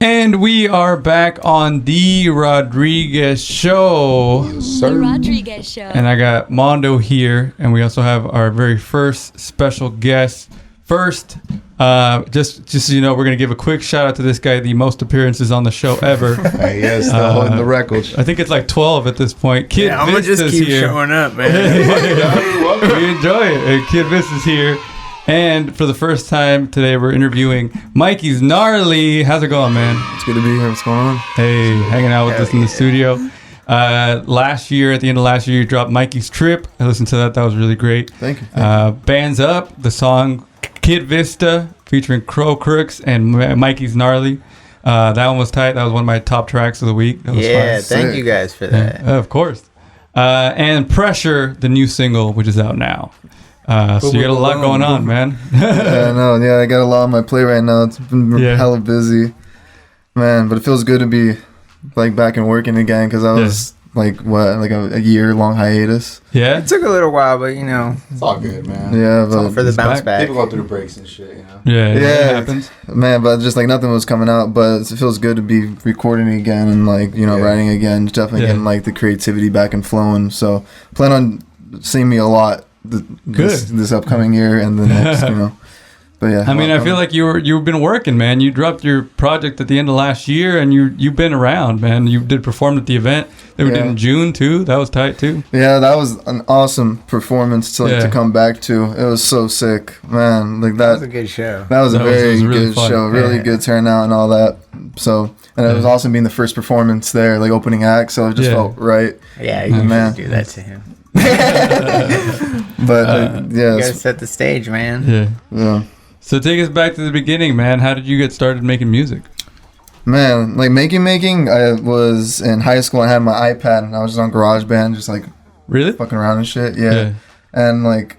And we are back on the Rodriguez Show. The Rodriguez Show. And I got Mondo here, and we also have our very first special guest. First, just so you know, we're going to give a quick shout out to this guy, the most appearances on the show ever. Yes, still holding the record. I think it's like 12 at this point. Kid I'm going to just keep showing up, man. We enjoy it. And Kid Vista's here. And for the first time today, we're interviewing Mikeysgnarly. How's it going, man? It's good to be here. What's going on? Hey, hanging out with us in the studio. Last year, at the end of last year, you dropped Mikey's Trip. I listened to that. That was really great. Thank you. Bands Up, the song Kid Vista, featuring Crow Crooks and Mikeysgnarly. That one was tight. That was one of my top tracks of the week. That was fun. Thank you guys for that. Of course. And Pressure, the new single, which is out now. So you got a lot going on, man. I know. Yeah, I got a lot on my plate right now. It's been hella busy, man. But it feels good to be like back and working again because I was like a year-long hiatus. Yeah, it took a little while, but you know, it's all good, man. Yeah, but it's all for the bounce back. People go through breaks and shit, you know. Yeah, it happens, man. But just like nothing was coming out, but it feels good to be recording again and like writing again. Definitely getting like the creativity back and flowing. So plan on seeing me a lot. This upcoming year and the next, But yeah, I mean, I feel like you've been working, man. You dropped your project at the end of last year, and you've been around, man. You did perform at the event that we did in June too. That was tight too. Yeah, that was an awesome performance to come back to. It was so sick, man. Like that was a good show. That was a very good show. Really good turnout and all that. So, and it was awesome being the first performance there, like opening act. So it just felt right. Yeah, you can do that to him. But you gotta set the stage, man. Yeah. So take us back to the beginning, man. How did you get started making music? Man, like making. I was in high school and I had my iPad and I was just on GarageBand, just like really fucking around and shit. Yeah. And like,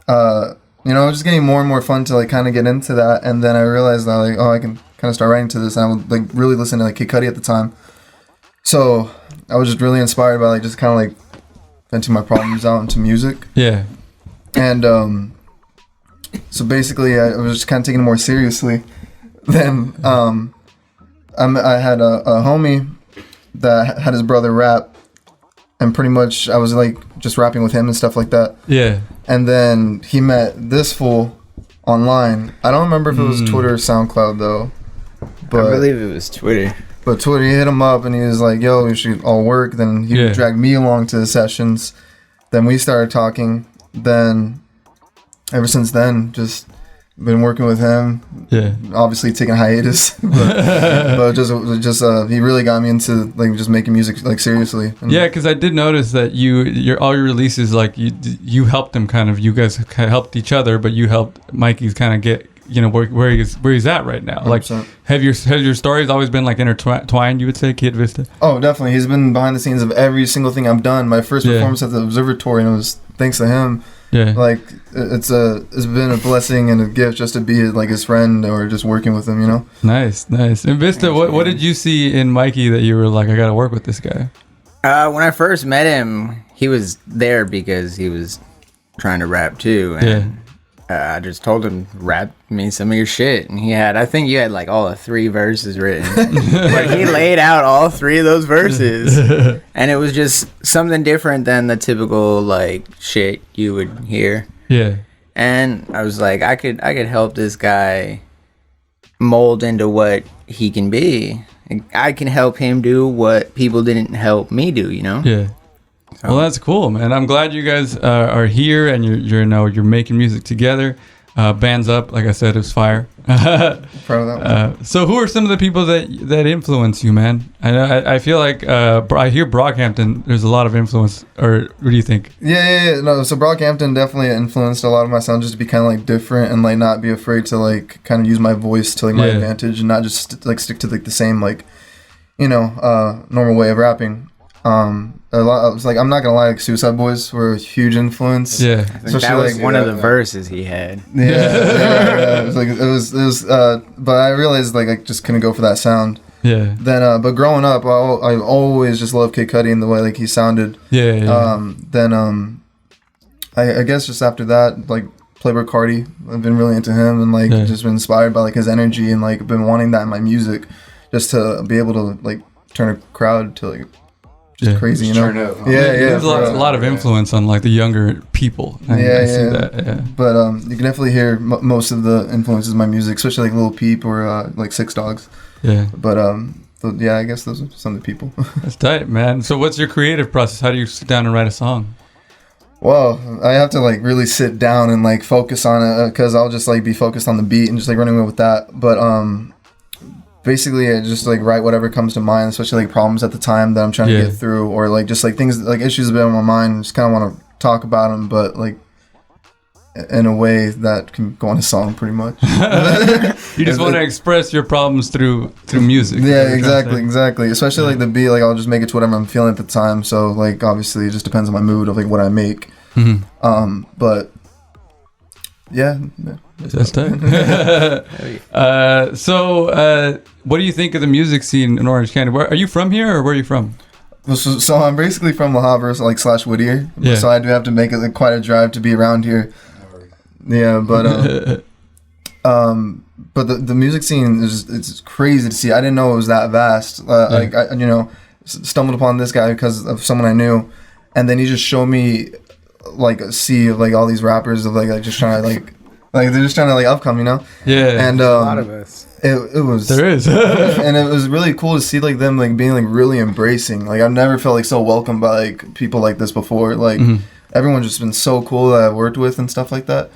it was just getting more and more fun to like kind of get into that. And then I realized that like, I can kind of start writing to this. And I would like really listen to like Kid Cudi at the time. So I was just really inspired by like just kind of like venting my problems out into music. Yeah. And so basically I was just kind of taking it more seriously. Then I had a homie that had his brother rap, and pretty much I was like just rapping with him and stuff like that. Yeah. And then he met this fool online. I don't remember if it was Twitter or SoundCloud though. But I believe it was Twitter. But Twitter, he hit him up and he was like, yo, we should all work. Then he dragged me along to the sessions. Then we started talking. Then ever since then, just been working with him. Yeah. Obviously taking hiatus. but just he really got me into like just making music like seriously. And because I did notice that all your releases, like you helped him kind of, you guys kind of helped each other, but you helped Mikey's kind of get where he's at right now. 100%. Like have your stories always been like intertwined, you would say, Kid Vista? Oh, definitely. He's been behind the scenes of every single thing I've done. My first performance at the Observatory, and it was thanks to him. Yeah. Like it's been a blessing and a gift just to be like his friend or just working with him, Nice. And Vista, what did you see in Mikey that you were like, I gotta work with this guy? When I first met him, he was there because he was trying to rap too. And I just told him, rap me some of your shit. And I think you had like all the 3 verses written. But he laid out all 3 of those verses. And it was just something different than the typical like shit you would hear. Yeah. And I was like, I could help this guy mold into what he can be. I can help him do what people didn't help me do, Yeah. Well, that's cool, man. I'm glad you guys are here and you're making music together. Bands Up, like I said, is fire. Proud of that. So who are some of the people that influence you, man? I feel like I hear Brockhampton. There's a lot of influence. Or what do you think? Yeah. No, so Brockhampton definitely influenced a lot of my sound, just to be kind of like different and like not be afraid to like kind of use my voice to like my advantage and not just like stick to like the same like normal way of rapping. I was like, I'm not gonna lie, like Suicide Boys were a huge influence. Yeah, I think that was like, one of the verses he had. Yeah. It was but I realized like I just couldn't go for that sound. Yeah. Then, but growing up, I always just loved Kid Cudi and the way like he sounded. Yeah. Then, I guess just after that, like Playboi Carti, I've been really into him and like just been inspired by like his energy and like been wanting that in my music. just to be able to like turn a crowd to like just crazy, you know. There's a lot of influence on like the younger people. I see that. Yeah. But you can definitely hear most of the influences in my music, especially like Lil Peep or like Six Dogs. Yeah. But I guess those are some of the people. That's tight, man. So what's your creative process? How do you sit down and write a song? Well, I have to like really sit down and like focus on it because I'll just like be focused on the beat and just like running away with that. But basically I just like write whatever comes to mind, especially like problems at the time that I'm trying to get through, or like just like things like issues that have been on my mind. Just kind of want to talk about them, but like in a way that can go on a song pretty much. You just want to express your problems through music. Yeah, exactly. Especially like the beat, like I'll just make it to whatever I'm feeling at the time. So like obviously it just depends on my mood of like what I make. But yeah. That's tight. So what do you think of the music scene in Orange County? Are you from here, or where are you from? So I'm basically from La Havre, so like / Whittier. Yeah. So I do have to make it like quite a drive to be around here. Yeah, but but the music scene it's crazy to see. I didn't know it was that vast. Like I stumbled upon this guy because of someone I knew, and then he just showed me like a sea of like all these rappers of like just trying to like they're just trying to like upcome, you know. Yeah. And a lot of us. It was there is and it was really cool to see like them like being like really embracing. Like I've never felt like so welcomed by like people like this before. Like everyone's just been so cool that I've worked with and stuff like that.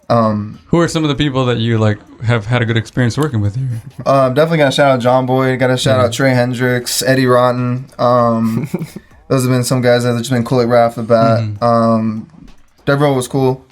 Who are some of the people that you like have had a good experience working with here? Definitely gotta shout out John Boy, gotta shout out Trey Hendricks, Eddie Rotten. Those have been some guys that have just been cool like right off the bat. Devereaux was cool.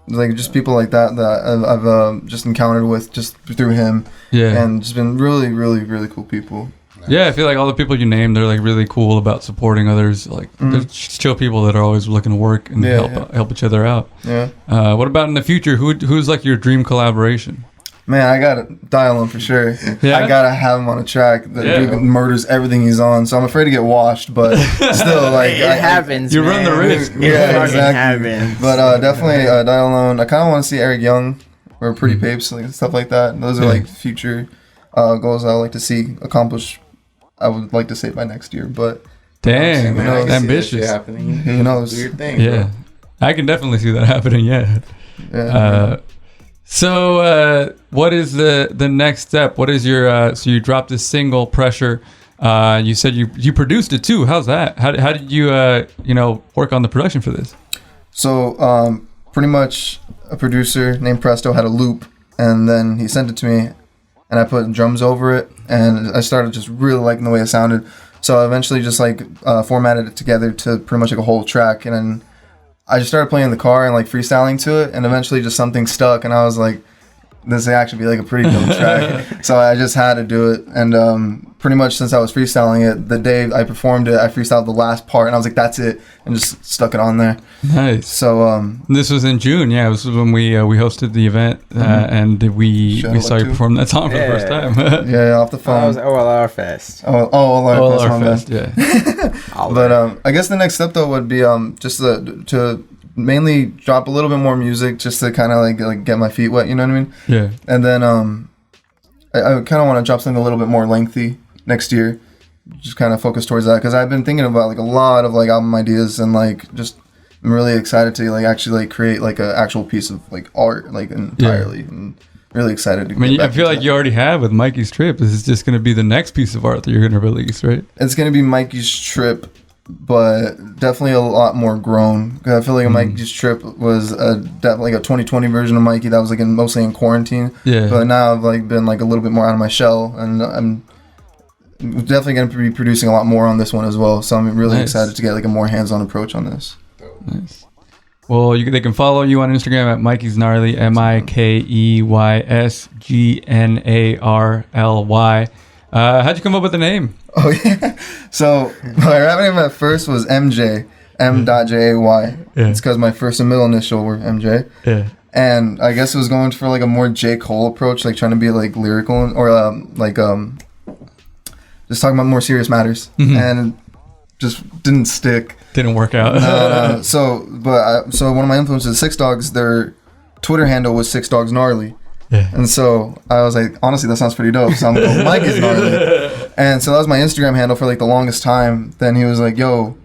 Like just people like that I've just encountered with just through him. Yeah. And just been really, really, really cool people. Yeah, I feel like all the people you named, they're like really cool about supporting others. Like they're chill people that are always looking to work and help each other out. Yeah. What about in the future? Who's like your dream collaboration? Man, I gotta dial him for sure. Yeah? I gotta have him on a track that dude murders everything he's on. So I'm afraid to get washed, but still, like it happens. You run the risk. Yeah, exactly. But definitely dial alone. I kind of want to see Eric Young or Pretty Papes, like stuff like that. Those are like future goals I would like to see accomplished. I would like to say by next year, but dang, man, ambitious. Who knows? Weird thing. Yeah, bro. I can definitely see that happening. Yeah. So what is the next step? What is your so you dropped this single, Pressure. You said you produced it too. How's that? How did you work on the production for this? So pretty much a producer named Presto had a loop, and then he sent it to me, and I put drums over it, and I started just really liking the way it sounded. So I eventually just like formatted it together to pretty much like a whole track, and then I just started playing in the car and like freestyling to it, and eventually just something stuck, and I was like, this would actually be like a pretty dope track. So I just had to do it, and pretty much since I was freestyling it, the day I performed it, I freestyled the last part, and I was like, that's it, and just stuck it on there. Nice. So this was in June. Yeah, this was when we hosted the event, and we saw you perform that song for the first time. Yeah, off the phone. That was OLR Fest. OLR Fest. Yeah. But I guess the next step though would be just to mainly drop a little bit more music, just to kind of like get my feet wet, you know what I mean? Yeah. And then I kind of want to drop something a little bit more lengthy next year, just kind of focus towards that, because I've been thinking about like a lot of like album ideas, and like just I'm really excited to like actually like create like an actual piece of like art like entirely, and really excited to I feel like you already have with Mikey's Trip. This is just going to be the next piece of art that you're going to release, right? It's going to be Mikey's Trip, but definitely a lot more grown. Because I feel like Mikey's Trip was definitely like a 2020 version of Mikey that was like mostly in quarantine. Yeah. But now I've like been like a little bit more out of my shell, and I'm definitely going to be producing a lot more on this one as well. So I'm really excited to get like a more hands-on approach on this. Nice. Well, they can follow you on Instagram at Mikeysgnarly, Mikeysgnarly. How'd you come up with the name? Oh yeah. So my rap name at first was MJ, M.Jay. Yeah. It's because my first and middle initial were MJ. Yeah. And I guess it was going for like a more J. Cole approach, like trying to be like lyrical or just talking about more serious matters, and it just didn't stick. Didn't work out. No. So one of my influences, Six Dogs, their Twitter handle was Mikeysgnarly. Yeah. And so I was like, honestly, that sounds pretty dope. So I'm going to go Mikeysgnarly. And so that was my Instagram handle for like the longest time. Then he was like, yo,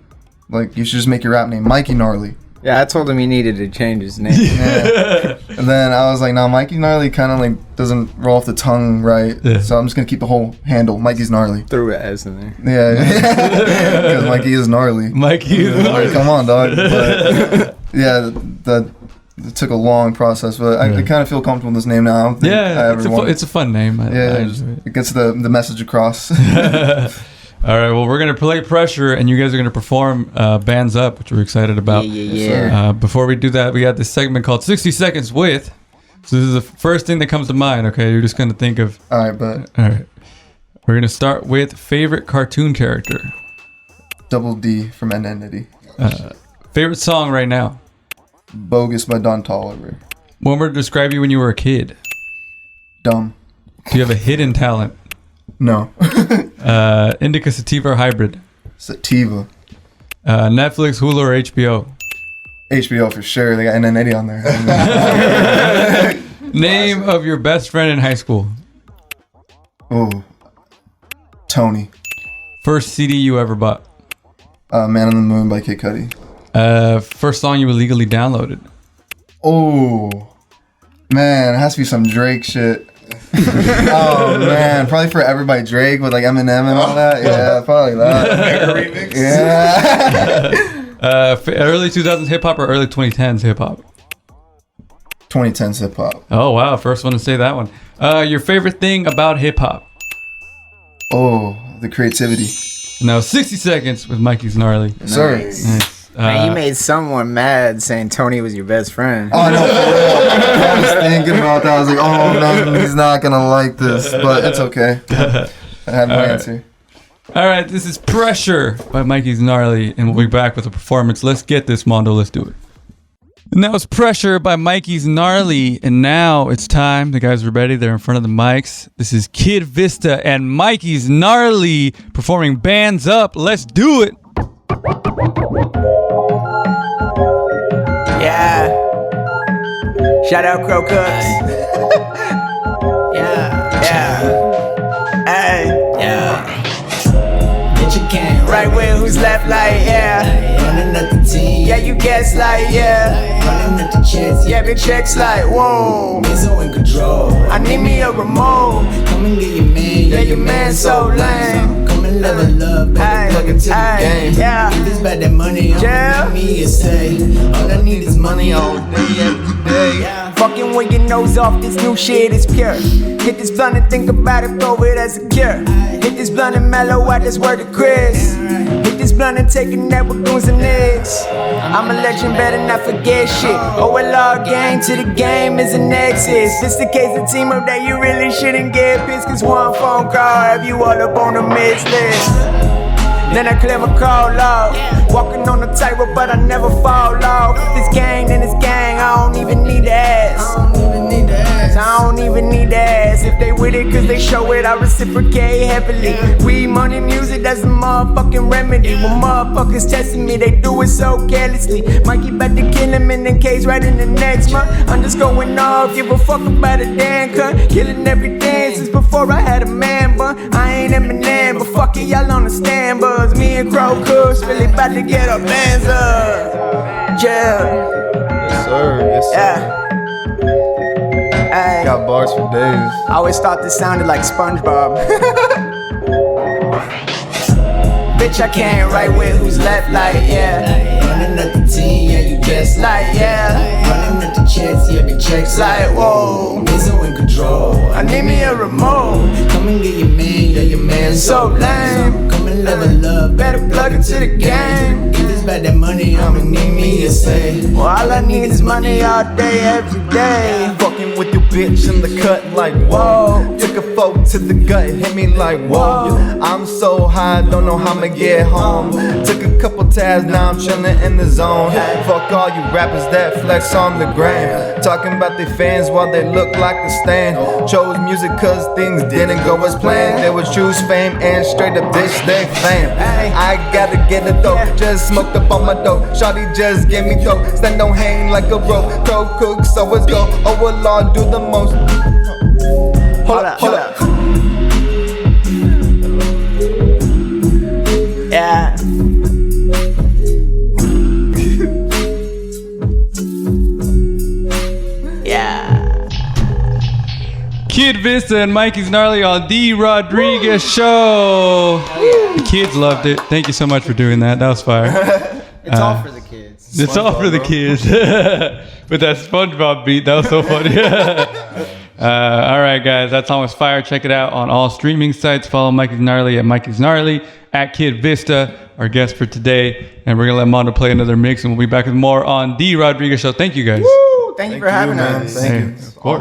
like you should just make your rap name Mikeysgnarly. Yeah, I told him he needed to change his name. Yeah. And then I was like, no, Mikeysgnarly kind of like doesn't roll off the tongue right. Yeah. So I'm just going to keep the whole handle, Mikeysgnarly. Threw an S in there. Yeah. Because Mikey is gnarly. Mikey is gnarly. Come on, dog. But, yeah, it took a long process, but I kind of feel comfortable with this name now. I don't think I ever it's a fun name. It gets the message across. All right, well, we're going to play Pressure, and you guys are going to perform Bands Up, which we're excited about. Yeah. Before we do that, we got this segment called 60 Seconds With. So this is the first thing that comes to mind, okay? You're just going to think of... All right, but... All right. We're going to start with favorite cartoon character. Double D from Nitty. Favorite song right now? Bogus by Don Toliver. One word to describe you when you were a kid. Dumb. Do you have a hidden talent? No. Indica, sativa, or hybrid? Sativa. Netflix, Hulu, or HBO? HBO for sure. They got Nitty on there. Name of your best friend in high school? Oh, Tony. First CD you ever bought? Man on the Moon by Kid Cudi. First song you illegally downloaded? Oh, man, it has to be some Drake shit. Oh man, probably Forever by Drake with like Eminem and all that. Yeah, probably that. Remix. Yeah. Early 2000s hip hop or early 2010s hip hop? 2010s hip hop. Oh wow, first one to say that one. Your favorite thing about hip hop? Oh, the creativity. Now 60 seconds with Mikeysgnarly. Yes, sir. Nice. Man, you made someone mad saying Tony was your best friend. Oh no, for real. I was thinking about that. I was like, oh no, he's not gonna like this, but it's okay. I had my answer. All right, this is Pressure by Mikeysgnarly, and we'll be back with a performance. Let's get this, Mondo. Let's do it. And that was Pressure by Mikeysgnarly, and now it's time. The guys are ready. They're in front of the mics. This is Kid Vista and Mikeysgnarly performing Bands Up. Let's do it. Yeah. Shout out Crow Cooks. Yeah. Hey. Yeah. Bitch, you can't. Right wing, who's left, like, yeah. Running at the team. Yeah, you guess, like, yeah. Running at the checks. Yeah, big checks, like, whoa. Mizzo in control. I need me a remote. Come and get your man. Yeah, your man so lame. Come and love, better plug into the game. Yeah. Get this bad, that money, yeah. Me a say. All I need is money all day, every day. Yeah. Fucking with your nose off, this new shit is pure. Hit this blunt and think about it, throw it as a cure. Hit this blunt and mellow out, this word to Chris. Hit this blunt and take a nap with goons and nicks. I'm a legend, better not forget shit. OLR gang to the game is an exit. This the case of team up that you really shouldn't get pissed. Cause one phone call have you all up on the miss list. Then I clear my call off. Walking on the tightrope, but I never fall off. This gang, then it's gang, I don't even need to ask. I don't even need to ask. If they with it, cause they show it, I reciprocate heavily. Weed, money, music, that's a motherfucking remedy. When motherfuckers testing me, they do it so carelessly. Mikey about to kill him in the case right in the next month. I'm just going off, give a fuck about a damn cunt. Killing everything since before I had a man bun. I ain't Eminem, but fuck it, y'all understand. Buzz, me and Crow Cooks really about to get our bands up. Yeah. Yes, sir. Yes, sir. Yeah. Ay. Got bars for days. I always thought this sounded like SpongeBob. Bitch, I can't write with who's left, like, yeah. Running at the team, yeah, you guess, like, yeah. Running at the checks, yeah, big checks, like, whoa. Mizzo in control. I need me a remote. Come and get your man, yeah, your man so lame. Come and love, better plug into the game. Get this back, that money, I'ma need me a say. Well, all I need is money all day, every day. Fucking with your bitch in the cut like whoa. Took a photo to the gut, hit me like whoa. I'm so high, don't know how I'ma get home. Took a couple tabs, now I'm chillin' in the zone. Fuck all you rappers that flex on the gram. Talking about their fans while they look like a stand. Chose music cause things didn't go as planned. They would choose fame and straight up dish they fam. I gotta get it though, just smoked up on my dope. Shawty just gave me dope, stand on hang like a rope. Crow cook, so let's go, oh Lord, do the most. Hold up. Kid Vista and Mikeysgnarly on the Rodriguez Show. The kids loved it. Thank you so much for doing that. That was fire. It's all for the kids. It's all for the kids. With that SpongeBob beat, that was so funny. All right, guys, that song was fire. Check it out on all streaming sites. Follow Mikeysgnarly at Mikeysgnarly, at Kid Vista, our guest for today. And we're going to let Mondo play another mix, and we'll be back with more on The Rodriguez Show. Thank you, guys. Woo! Thank you for having us. Thank you. Of course.